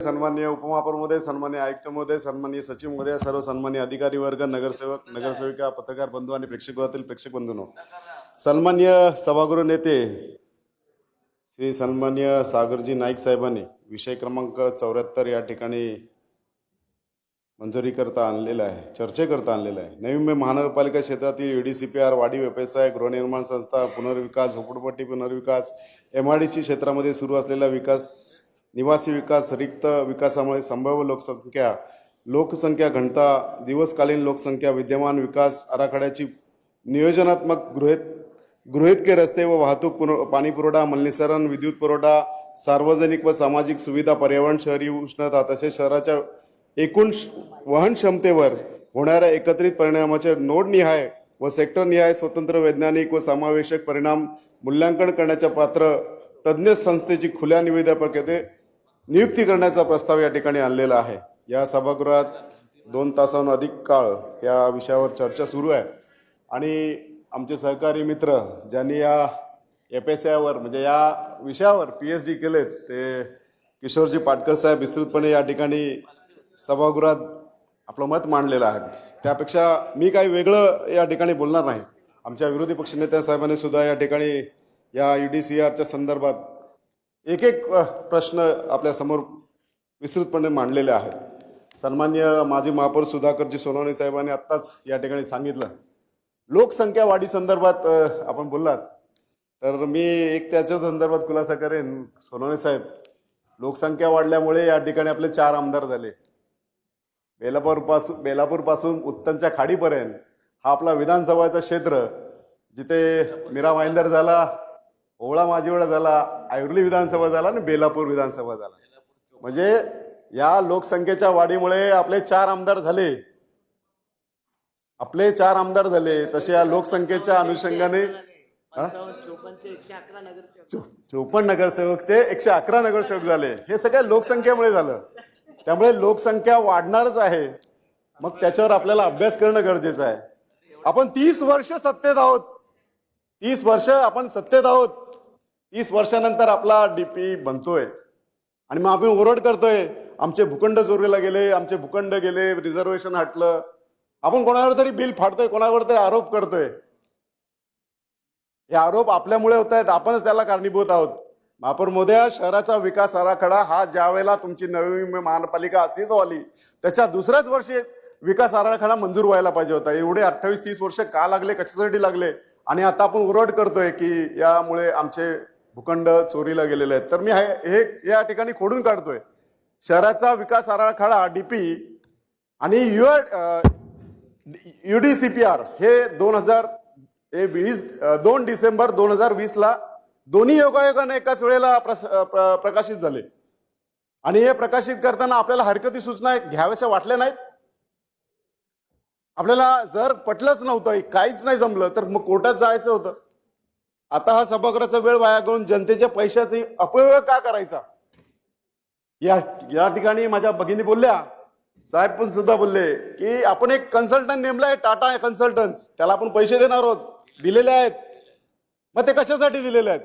सन्माननीय उपमहापौर महोदय, सन्माननीय आयुक्त महोदय, सन्माननीय सचिव महोदय, सर्व सन्माननीय अधिकारी वर्ग, नगरसेवक, नगरसेविका, पत्रकार बंधू आणि प्रेक्षकगृहातील प्रेक्षक बंधूंनो, सन्माननीय सभागृह नेते श्री सन्माननीय सागरजी नाईक साहेबांनी विषय क्रमांक 74 या ठिकाणी मंजुरी करता आणलेला आहे, चर्चेकरता आणलेला आहे। नवी मुंबई महानगरपालिका क्षेत्रातील UDCPR, वाढीव व्यवसाय, गृहनिर्माण संस्था, पुनर्विकास, झोपडपट्टी पुनर्विकास, MIDC क्षेत्रामध्ये सुरू असलेला विकास, निवासी विकास, रिक्त विकासामुळे संभाव्य लोकसंख्या घनता, दिवसकालीन लोकसंख्या, विद्यमान विकास आराखड्याची नियोजनात्मक गृहीतके रस्ते व वाहतूक, पाणी पुरवठा, मलनिस्सारण, विद्युत पुरवठा, सार्वजनिक व सामाजिक सुविधा, पर्यावरण, शहरी उष्णता तसेच शहराच्या एकूण वहन क्षमतेवर होणाऱ्या एकत्रित परिणामाचे नोडनिहाय व सेक्टरनिहाय स्वतंत्र वैज्ञानिक व समावेशक परिणाम मूल्यांकन करण्याच्या पात्र तज्ज्ञ संस्थेची खुल्या निविदेप्रमाणे नियुक्ती करण्याचा प्रस्ताव या ठिकाणी आणलेला आहे। या सभागृहात 2 तासाहून अधिक काळ या विषयावर चर्चा सुरू आहे आणि आमचे सहकारी मित्र ज्यांनी या FSI म्हणजे या विषयावर PhD केलेत ते किशोरजी पाटकर साहेब विस्तृतपणे या ठिकाणी सभागृहात आपलं मत मांडलेलं आहे। त्यापेक्षा मी काही वेगळं या ठिकाणी बोलणार नाही। आमच्या विरोधी पक्षनेत्या साहेबांनी सुद्धा या ठिकाणी या UDCRच्या संदर्भात एक प्रश्न आपल्या समोर विस्तृतपणे मांडलेले आहेत। सन्माननीय माजी महापौर सुधाकरजी सोनवणे साहेबांनी आत्ताच या ठिकाणी सांगितलं, लोकसंख्या वाढी संदर्भात आपण बोललात तर मी एक त्याच्या संदर्भात खुलासा करेन। सोनवणे साहेब, लोकसंख्या वाढल्यामुळे या ठिकाणी आपले 4 आमदार झाले। बेलापूर पासून उत्तनच्या खाडीपर्यंत हा आपला विधानसभाचा क्षेत्र, जिथे मीरा भाईंदर झाला, ओवळा माजिवडा झाला, ऐरोली विधानसभा झाला आणि बेलापूर विधानसभा झाला। म्हणजे या लोकसंख्येच्या वाढीमुळे आपले 4 आमदार झाले, तसे या लोकसंख्येच्या अनुषंगाने 54 नगरसेवकचे 111 नगरसेवक झाले। हे सगळ्या लोकसंख्येमुळे झालं। त्यामुळे लोकसंख्या वाढणारच आहे, मग त्याच्यावर आपल्याला अभ्यास करणं गरजेचं आहे। आपण 30 वर्ष सत्तेत आहोत, 30 वर्ष आपण सत्तेत आहोत, 30 वर्षानंतर आपला DP बनतोय आणि मग आपण ओरड करतोय आमचे भूखंड चोरीला गेले, आमचे भूखंड गेले, रिझर्वेशन हटलं। आपण कोणावर तरी बिल फाडतोय, कोणावर तरी आरोप करतोय। हे आरोप आपल्यामुळे होत आहेत, आपणच त्याला कारणीभूत आहोत। महापौर महोदया, शहराचा विकास आराखडा हा ज्या वेळेला तुमची नवी मुंबई महानगरपालिका अस्तित्वात आली त्याच्या दुसऱ्याच वर्षी विकास आराखडा मंजूर व्हायला पाहिजे होता। एवढे 28-30 वर्ष का लागले, कशासाठी लागले? आणि आता आपण ओरड करतोय की यामुळे आमचे भूखंड चोरीला गेलेले आहेत। तर मी हे या ठिकाणी खोडून काढतोय। शहराचा विकास आराखडा DP आणि UDCPR हे 2 डिसेंबर 2020 ला दोन्ही योगायोगाने एकाच वेळेला प्रकाशित झाले आणि हे प्रकाशित करताना आपल्याला हरकती सूचना घ्याव्याशा वाटल्या नाहीत। आपल्याला जर पटलंच नव्हतं, काहीच नाही जमलं तर मग कोर्टात जायचं होतं। आता हा सभागृहाचा वेळ वाया घालून जनतेच्या पैशाचा अपव्यय का करायचा? या ठिकाणी माझ्या भगिनी बोलल्या, साहेब पण सुद्धा बोलले की आपण एक कन्सल्टंट नेमलाय, टाटा कन्सल्टन्स, त्याला आपण पैसे देणार आहोत, दिलेले आहेत। मग ते कशासाठी दिलेले आहेत?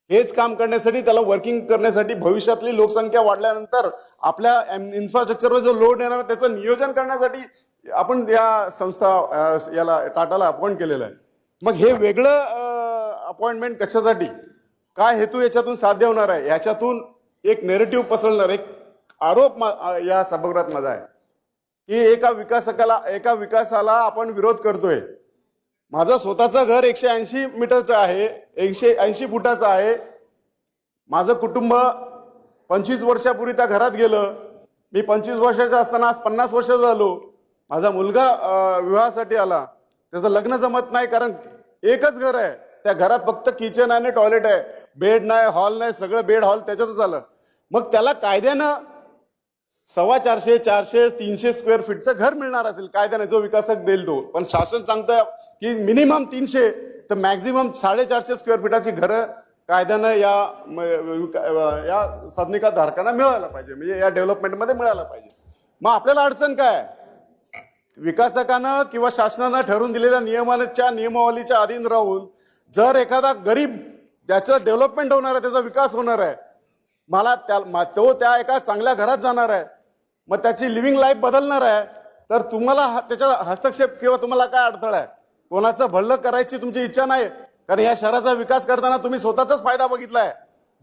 हेच काम करण्यासाठी, त्याला वर्किंग करण्यासाठी, भविष्यातली लोकसंख्या वाढल्यानंतर आपल्या इन्फ्रास्ट्रक्चरवर जो लोड येणार त्याचं नियोजन करण्यासाठी आपण या संस्था याला टाटाला अपॉइंट केलेलं आहे। मग हे वेगळं अपॉइंटमेंट कशासाठी, काय हेतू याच्यातून साध्य होणार आहे? याच्यातून एक नेरेटिव्ह पसरणार, एक आरोप या सभागृहात माझा आहे की एका विकासाला आपण विरोध करतोय। माझं स्वतःचं घर 180 मीटरचं आहे, 180 फुटाचं आहे। माझं कुटुंब 25 वर्षापूर्वी त्या घरात गेलं। मी 25 वर्षाचा असताना आज 50 वर्ष झालो। माझा मुलगा विवाहासाठी आला, त्याचं लग्न जमत नाही कारण एकच घर आहे, त्या घरात फक्त किचन आणि टॉयलेट आहे, बेड नाही, हॉल नाही, सगळं बेड हॉल त्याच्यातच आलं। मग त्याला कायद्यानं 450, 400, 300 स्क्वेअर फीटचं घर मिळणार असेल कायद्याने, जो विकासक देईल तो। पण शासन सांगतोय की मिनिमम 300 तर मॅक्झिमम 450 स्क्वेअर फीटाची घरं कायद्यानं या सदनिका धारकांना मिळायला पाहिजे, म्हणजे या डेव्हलपमेंटमध्ये मिळायला पाहिजे। मग आपल्याला अडचण काय? विकासकानं किंवा शासनानं ठरवून दिलेल्या नियमावलीच्या अधीन राहून जर एखादा गरीब ज्याचं डेव्हलपमेंट होणार आहे, त्याचा विकास होणार आहे, मला तो त्या एका चांगल्या घरात जाणार आहे, मग त्याची लिव्हिंग लाईफ बदलणार आहे, तर तुम्हाला त्याच्या हस्तक्षेप किंवा तुम्हाला काय अडथळा आहे? कोणाचं भलं करायची तुमची इच्छा नाही, कारण या शहराचा विकास करताना तुम्ही स्वतःचाच फायदा बघितलाय.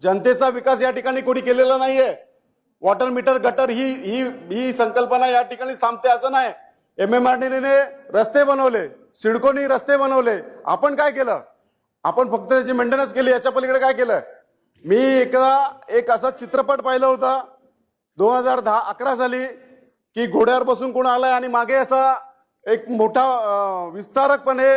जनतेचा विकास या ठिकाणी कोणी केलेला नाहीये. वॉटर मीटर गटर ही ही ही संकल्पना या ठिकाणी थांबते असं नाही. MMRDA रस्ते बनवले, सिडकोनी रस्ते बनवले. आपण काय केलं? आपण फक्त त्याची मेंटेनन्स केली, याच्या पलीकडे काय केलं? मी एक असा चित्रपट पाहिला होता 2011 साली की घोड्यावर बसून कोण आलाय आणि मागे असा एक मोठा विस्तारकपणे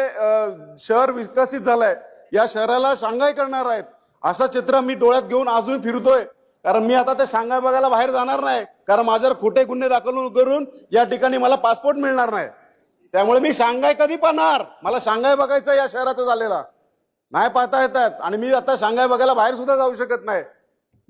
शहर विकसित झालंय, या शहराला शांघाय करणार आहेत असं चित्र मी डोळ्यात घेऊन अजून फिरतोय. कारण मी आता ते शांघाय बघायला बाहेर जाणार नाही, कारण माझ्यावर खोटे गुन्हे दाखल करून या ठिकाणी मला पासपोर्ट मिळणार नाही. त्यामुळे मी शांघाय कधी पाहणार? मला शांघाय बघायचं या शहराचं झालेला नाही पाहता येतात, आणि मी आता शांघाय बघायला बाहेर सुद्धा जाऊ शकत नाही.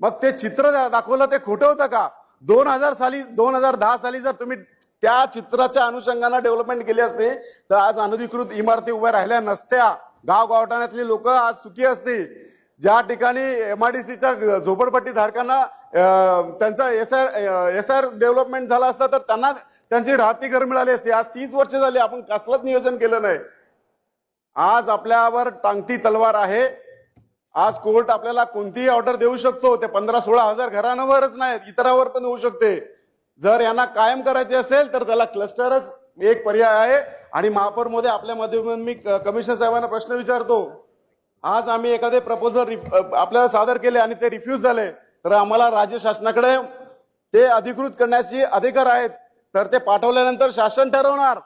मग ते चित्र दाखवलं ते खोटं होतं का? 2010 साली जर तुम्ही त्या चित्राच्या अनुषंगाने डेव्हलपमेंट केली असते तर आज अनधिकृत इमारती उभ्या राहिल्या नसत्या. गावगावठाणातली लोक आज सुखी असती. ज्या ठिकाणी MIDCच्या झोपडपट्टी धारकांना त्यांचा एसआर डेव्हलपमेंट झाला असता तर त्यांना त्यांची राहती घर मिळाली असती. आज 30 वर्ष झाली आपण कसलंच नियोजन केलं नाही. आज आपल्यावर टांगती तलवार आहे. आज कोर्ट आपल्याला कोणतीही ऑर्डर देऊ शकतो. ते 15-16 हजार घरांवरच नाहीत, इतरांवर पण होऊ शकते. जर यांना कायम करायचे असेल तर त्याला क्लस्टरच एक पर्याय आहे. आणि महापौरमध्ये आपल्या माध्यमातून मी कमिशनर साहेबांना प्रश्न विचारतो, आज आम्ही एखादे प्रपोजल आपल्याला सादर केले आणि ते रिफ्यूज झाले तर आम्हाला राज्य शासनाकडे ते अधिकृत करण्याचे अधिकार आहेत. तर ते पाठवल्यानंतर शासन ठरवणार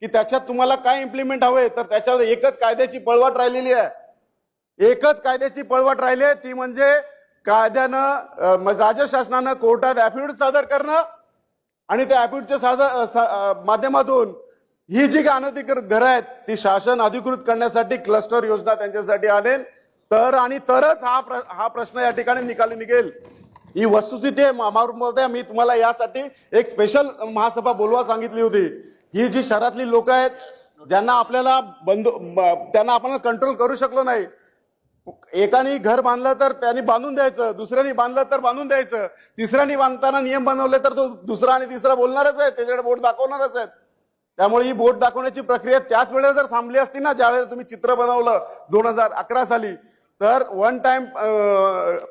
की त्याच्यात तुम्हाला काय इम्प्लिमेंट हवे. तर त्याच्यावर एकच कायद्याची पळवाट राहिलेली आहे. एकच कायद्याची पळवाट राहिली आहे, ती म्हणजे कायद्यानं राज्य शासनानं कोर्टात ऍफिडेव्हिट सादर करणं आणि त्या ऍफिडेव्हिटच्या माध्यमातून ही जी अनधिकृत घरं आहेत ती शासन अधिकृत करण्यासाठी क्लस्टर योजना त्यांच्यासाठी आणेल तरच हा प्रश्न या ठिकाणी निकाली निघेल. ही वस्तुस्थिती आहे. मी तुम्हाला यासाठी एक स्पेशल महासभा बोलवा सांगितली होती. ही जी शहरातली लोक आहेत ज्यांना त्यांना आपण कंट्रोल करू शकलो नाही. एकाने घर बांधलं तर त्यांनी बांधून द्यायचं, दुसऱ्याने बांधलं तर बांधून द्यायचं, तिसऱ्याने बांधताना नियम बनवले तर तो दुसरा आणि तिसरा बोलणारच आहे, त्याच्याकडे बोट दाखवणारच आहेत. त्यामुळे ही बोट दाखवण्याची प्रक्रिया त्याच वेळेला जर थांबली असती ना, ज्यावेळेला तुम्ही चित्र बनवलं 2011 साली, तर वन टाइम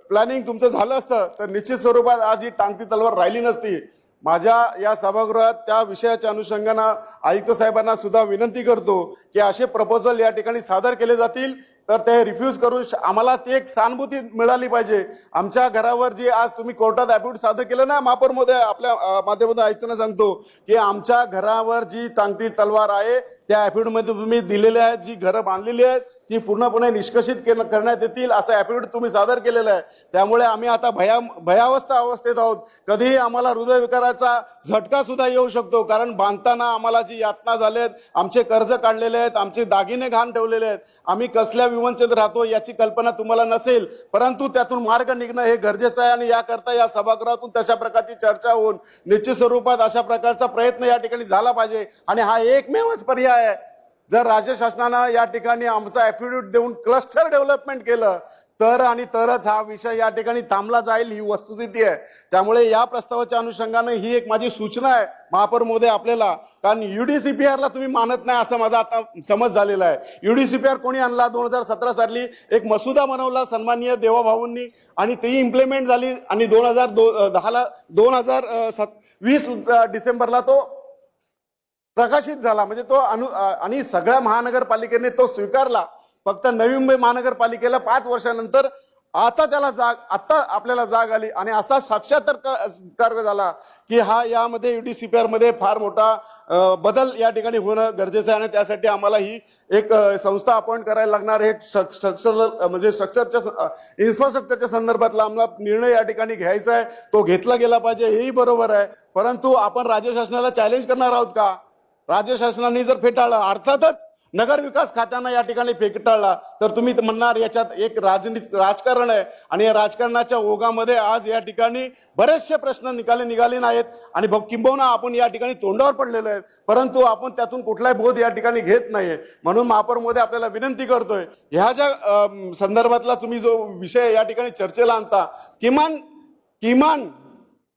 प्लॅनिंग तुमचं झालं असतं तर निश्चित स्वरूपात आज ही टांगती तलवार राहिली नसती. माझ्या या सभागृहात त्या विषयाच्या अनुषंगाने आयुक्त साहेबांना सुद्धा विनंती करतो की असे प्रपोजल या ठिकाणी सादर केले जातील तर ते रिफ्यूज करून आम्हाला ती एक सहानुभूती मिळाली पाहिजे. आमच्या घरावर जी आज तुम्ही कोर्टात ऍफिडेव्हिट सादर केलं ना, महापौरमध्ये आपल्या माध्यमातून आयुक्तांना सांगतो की आमच्या घरावर जी टांगती तलवार आहे त्या ऍफिडेव्हिटमध्ये तुम्ही दिलेले आहेत, जी घरं बांधलेली आहेत ती पूर्णपणे निष्कषित करण्यात येतील असं ऍफिडेव्हिट तुम्ही सादर केलेलं आहे. त्यामुळे आम्ही आता अवस्थेत आहोत. कधीही आम्हाला हृदयविकाराचा झटका सुद्धा येऊ शकतो, कारण बांधताना आम्हाला जी यातना झालेत, आमचे कर्ज काढलेले आहेत, आमचे दागिने घाण ठेवलेले आहेत, आम्ही कसल्या विवंचनेत राहतो याची कल्पना तुम्हाला नसेल, परंतु त्यातून मार्ग निघणं हे गरजेचं आहे. आणि याकरता या सभागृहातून तशा प्रकारची चर्चा होऊन निश्चित स्वरूपात अशा प्रकारचा प्रयत्न या ठिकाणी झाला पाहिजे. आणि हा एकमेवच पर्याय आहे. जर राज्य शासनानं या ठिकाणी आमचा ऍफिडेव्हिट देऊन क्लस्टर डेव्हलपमेंट केलं तरच हा विषय या ठिकाणी थांबला जाईल, ही वस्तुस्थिती आहे. त्यामुळे या प्रस्तावाच्या अनुषंगाने ही एक माझी सूचना आहे महापौर महोदय आपल्याला, कारण UDCPR तुम्ही मानत नाही असं माझा आता समज झालेला आहे. UDCPR कोणी आणला? 2017 साली एक मसुदा बनवला सन्माननीय देवाभाऊंनी आणि ती इम्प्लिमेंट झाली आणि 2020 डिसेंबरला तो प्रकाशित झाला. म्हणजे तो आणि सगळ्या महानगरपालिकेने तो स्वीकारला. फक्त नवी मुंबई महानगरपालिकेला 5 वर्षानंतर आता आपल्याला जाग आली आणि असा साक्षात्कार झाला की यामध्ये UDCPR मध्ये फार मोठा बदल या ठिकाणी होणं गरजेचं आहे. आणि त्यासाठी आम्हाला ही एक संस्था अपॉइंट करायला लागणार. हे इन्फ्रास्ट्रक्चरच्या संदर्भातला आम्हाला निर्णय या ठिकाणी घ्यायचा आहे, तो घेतला गेला पाहिजे, हेही बरोबर आहे. परंतु आपण राज्य शासनाला चॅलेंज करणार आहोत का? राज्य शासनाने जर फेटाळलं, अर्थातच नगर विकास खात्यानं या ठिकाणी फेटाळला तर तुम्ही म्हणणार याच्यात एक राजकारण आहे. आणि या राजकारणाच्या ओघामध्ये आज या ठिकाणी बरेचसे प्रश्न निघाले नाहीत आणि किंबहुना आपण या ठिकाणी तोंडावर पडलेलो आहे, परंतु आपण त्यातून कुठलाही बोध या ठिकाणी घेत नाहीये. म्हणून महापौर महोदय आपल्याला विनंती करतोय, ह्या ज्या संदर्भातला तुम्ही जो विषय या ठिकाणी चर्चेला आणता, किमान किमान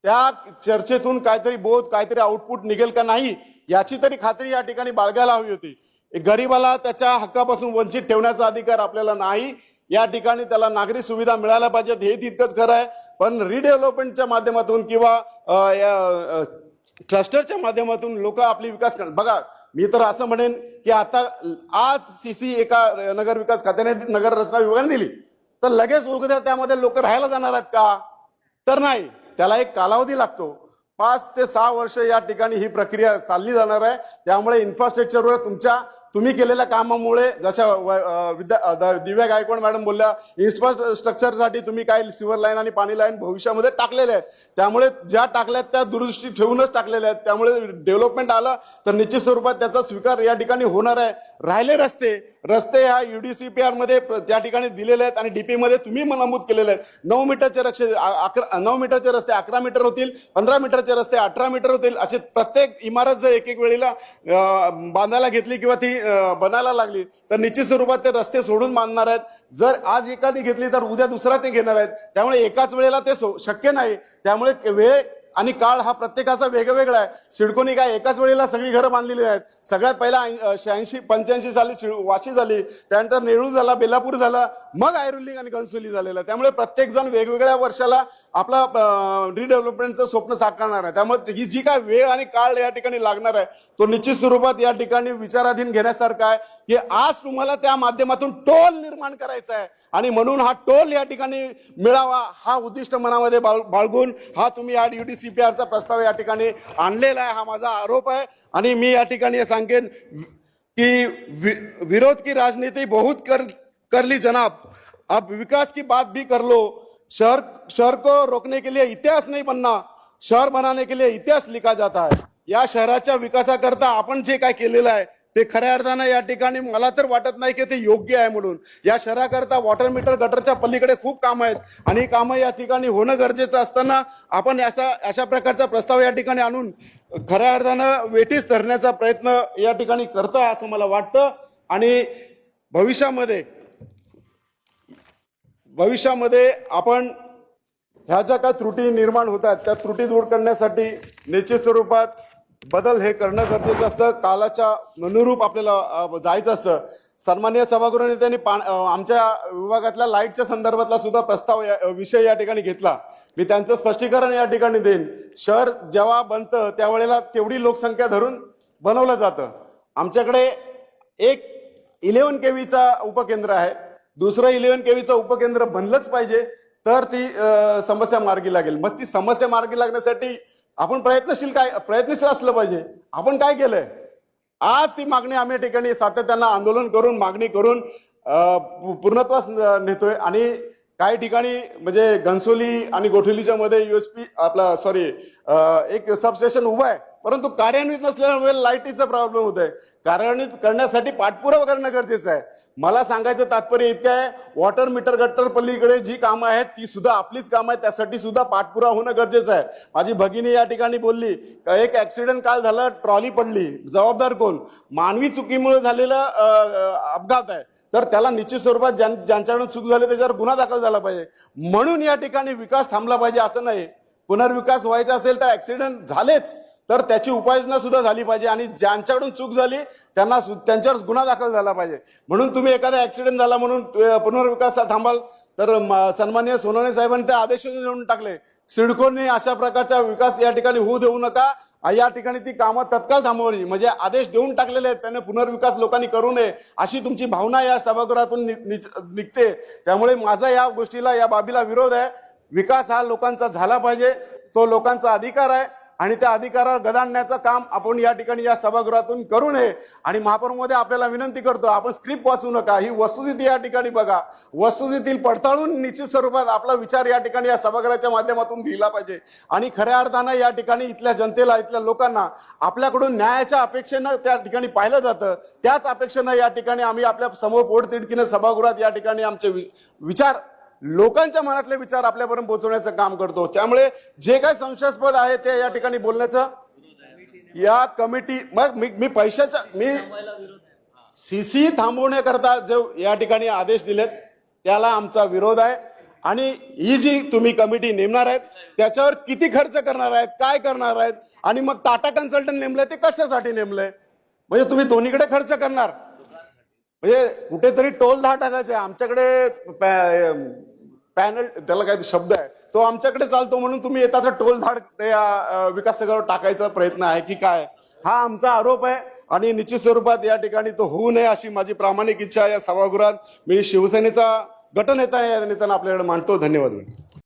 त्या चर्चेतून काहीतरी बोध काहीतरी आउटपुट निघेल का नाही याची तरी खात्री या ठिकाणी बाळगायला हवी होती. गरीबाला त्याच्या हक्कापासून वंचित ठेवण्याचा अधिकार आपल्याला नाही. या ठिकाणी त्याला नागरी सुविधा मिळायला पाहिजेत हे तितकंच खरं आहे. पण रिडेव्हलपमेंटच्या माध्यमातून किंवा क्लस्टरच्या माध्यमातून लोक आपली विकास करणार. बघा मी तर असं म्हणेन की आता आज सीसी एका नगर विकास खात्याने नगर रचना विभागाने दिली तर लगेच उद्या त्यामध्ये लोक राहायला जाणार आहेत का? तर नाही. त्याला एक कालावधी लागतो. 5 ते 6 वर्ष या ठिकाणी ही प्रक्रिया चालली जाणार आहे. त्यामुळे इन्फ्रास्ट्रक्चरवर तुम्ही केलेल्या कामामुळे जशा दिव्या गायकवाड मॅडम बोलल्या इन्फ्रास्ट्रक्चरसाठी तुम्ही काय सिव्हर लाईन आणि पाणी लाईन भविष्यामध्ये टाकलेल्या आहेत. त्यामुळे ज्या टाकल्यात त्या दुरुस्ती ठेवूनच टाकलेल्या आहेत. त्यामुळे डेव्हलपमेंट आलं तर निश्चित स्वरूपात त्याचा स्वीकार या ठिकाणी होणार आहे. राहिले रस्ते ह्या UDCPR मध्ये त्या ठिकाणी दिलेले आहेत आणि डीपी मध्ये तुम्ही नमूद केलेले आहेत. 9 मीटरचे 9 मीटरचे रस्ते 11 मीटर होतील, 15 मीटरचे रस्ते 18 मीटर होतील. असे प्रत्येक इमारत जर एक वेळेला बांधायला घेतली किंवा ती बनायला लागली तर निश्चित स्वरूपात ते रस्ते सोडून बांधणार आहेत. जर आज एकाने घेतली तर उद्या दुसरा ते घेणार आहेत. त्यामुळे एकाच वेळेला ते शक्य नाही. त्यामुळे वेळ आणि काळ हा प्रत्येकाचा वेगवेगळा आहे. सिडकोनी काय एकाच वेळेला सगळी घरं बांधलेली आहेत. सगळ्यात पहिला 86-85 साली वाशी झाली, त्यानंतर नेहरू झाला, बेलापूर झाला, मग आयरुल्ली आणि घनसोली झालेला. त्यामुळे प्रत्येक जण वेगवेगळ्या वर्षाला आपला रिडेव्हलपमेंटचं स्वप्न साकारणार आहे. त्यामुळे ही जी काय वेळ आणि काळ या ठिकाणी लागणार आहे तो निश्चित स्वरूपात या ठिकाणी विचाराधीन घेण्यासारखा आहे की आज तुम्हाला त्या माध्यमातून टोल निर्माण करायचा आहे आणि म्हणून हा टोल या ठिकाणी मिळावा हा उद्दिष्ट मनामध्ये बाळगून हा तुम्ही या UDCPRचा प्रस्ताव या ठिकाणी आणलेला आहे. हा माझा आरोप आहे. आणि मी या ठिकाणी सांगेन की विरोध की राजनीति बहुत कर ली जनाब, अब विकास की बात भी कर लो. शहर को रोकने के लिए इतिहास नहीं बनना, शहर बनाने के लिए इतिहास लिखा जाता है. या शहराच्या विकासाकरता आपण जे काय केलेलं आहे ते खऱ्या अर्थानं या ठिकाणी मला तर वाटत नाही की ते योग्य आहे. म्हणून या शहराकरता वॉटर मीटर गटरच्या पलीकडे खूप कामं आहेत आणि कामं या ठिकाणी होणं गरजेचं असताना आपण अशा प्रकारचा प्रस्ताव या ठिकाणी आणून खऱ्या अर्थानं वेठीस धरण्याचा प्रयत्न या ठिकाणी करता असं मला वाटतं. आणि भविष्यामध्ये आपण ह्या ज्या काय त्रुटी निर्माण होतात त्या त्रुटी दूर करण्यासाठी निश्चित स्वरूपात बदल हे करणं गरजेचं असतं. कालाच्या अनुरूप आपल्याला जायचं असतं. सन्माननीय सभागृह नेत्यांनी आमच्या विभागातल्या लाईटच्या संदर्भातला सुद्धा विषय या ठिकाणी घेतला. मी त्यांचं स्पष्टीकरण या ठिकाणी देईन. शहर जेव्हा बनतं त्यावेळेला तेवढी लोकसंख्या धरून बनवलं जातं. आमच्याकडे एक 11 KVचा उपकेंद्र आहे. दुसरं 11 KVचं उपकेंद्र बनलंच पाहिजे तर ती समस्या मार्गी लागेल. मग ती समस्या मार्गी लागण्यासाठी आपण प्रयत्नशील असलं पाहिजे. आपण काय केलंय? आज ती मागणी आम्ही ठिकाणी सातत्यानं आंदोलन करून मागणी करून पूर्णत्वास नेतोय. आणि काही ठिकाणी म्हणजे घनसोली आणि गोठवलीच्या मध्ये एक सबस्टेशन उभं आहे परंतु कार्यान्वित नसल्यामुळे लाईटीचा प्रॉब्लेम होत आहे. कार्यान्वित करण्यासाठी पाठपुरावा करणं गरजेचं आहे. मला सांगायचं तात्पर्य इतकं आहे वॉटर मीटर गट्टर पलीकडे जी कामं आहेत ती सुद्धा आपलीच कामं आहेत. त्यासाठी सुद्धा पाठपुरावा होणं गरजेचं आहे. माझी भगिनी या ठिकाणी बोलली एक ऍक्सिडेंट काल झाला, ट्रॉली पडली, जबाबदार कोण? मानवी चुकीमुळे झालेला अपघात आहे. तर त्याला निश्चित स्वरूपात ज्यांच्याकडून चूक झाली त्याच्यावर गुन्हा दाखल झाला पाहिजे. म्हणून या ठिकाणी विकास थांबला पाहिजे असं नाही. पुनर्विकास व्हायचा असेल तर ऍक्सिडेंट झालेच तर त्याची उपाययोजना सुद्धा झाली पाहिजे आणि ज्यांच्याकडून चूक झाली त्यांच्यावर गुन्हा दाखल झाला पाहिजे. म्हणून तुम्ही एखादा ऍक्सिडेंट झाला म्हणून पुनर्विकास थांबाल तर सन्माननीय सोनवणे साहेबांनी ते आदेश देऊन टाकले. सिडकोने अशा प्रकारचा विकास या ठिकाणी होऊ देऊ नका. या ठिकाणी ती कामं तत्काळ थांबवली म्हणजे आदेश देऊन टाकलेले आहेत. त्याने पुनर्विकास लोकांनी करू नये अशी तुमची भावना या सभागृहातून निघते. त्यामुळे माझा या गोष्टीला या बाबीला विरोध आहे. विकास हा लोकांचा झाला पाहिजे. तो लोकांचा अधिकार आहे आणि त्या अधिकारावर गदाणण्याचं काम आपण या ठिकाणी या सभागृहातून करू नये. आणि महापौरमध्ये आपल्याला विनंती करतो आपण स्क्रिप्ट वाचू नका. ही वस्तुस्थिती या ठिकाणी बघा. वस्तुस्थिती पडताळून निश्चित स्वरूपात आपला विचार या ठिकाणी या सभागृहाच्या माध्यमातून दिला पाहिजे. आणि खऱ्या अर्थानं या ठिकाणी इथल्या जनतेला इथल्या लोकांना आपल्याकडून न्यायाच्या अपेक्षेनं त्या ठिकाणी पाहिलं जातं. त्याच अपेक्षेनं या ठिकाणी आम्ही आपल्या समोर पोटतिडकीनं सभागृहात या ठिकाणी आमचे विचार लोकांच्या मनातले विचार आपल्यापर्यंत पोहोचवण्याचं काम करतो. त्यामुळे जे काही संशयास्पद आहे ते या ठिकाणी बोलण्याचं या कमिटी मी सीसी थांबवण्याकरता जो या ठिकाणी आदेश दिलेत त्याला आमचा विरोध आहे. आणि ही जी तुम्ही कमिटी नेमणार आहेत त्याच्यावर किती खर्च करणार आहेत, काय करणार आहेत, आणि मग टाटा कन्सल्टंट नेमलंय ते कशासाठी नेमलंय? म्हणजे तुम्ही दोन्हीकडे खर्च करणार, म्हणजे कुठेतरी टोल दहा टाकायचे. आमच्याकडे पॅनल, त्याला काय शब्द आहे तो आमच्याकडे चालतो म्हणून तुम्ही येतात टोल धाड विकास आघाडीवर टाकायचा प्रयत्न आहे की काय? हा आमचा आरोप आहे आणि निश्चित स्वरूपात या ठिकाणी तो होऊ नये अशी माझी प्रामाणिक इच्छा या सभागृहात मी शिवसेनेचा गटनेता या निमित्तानं आपल्याकडे मांडतो. धन्यवाद.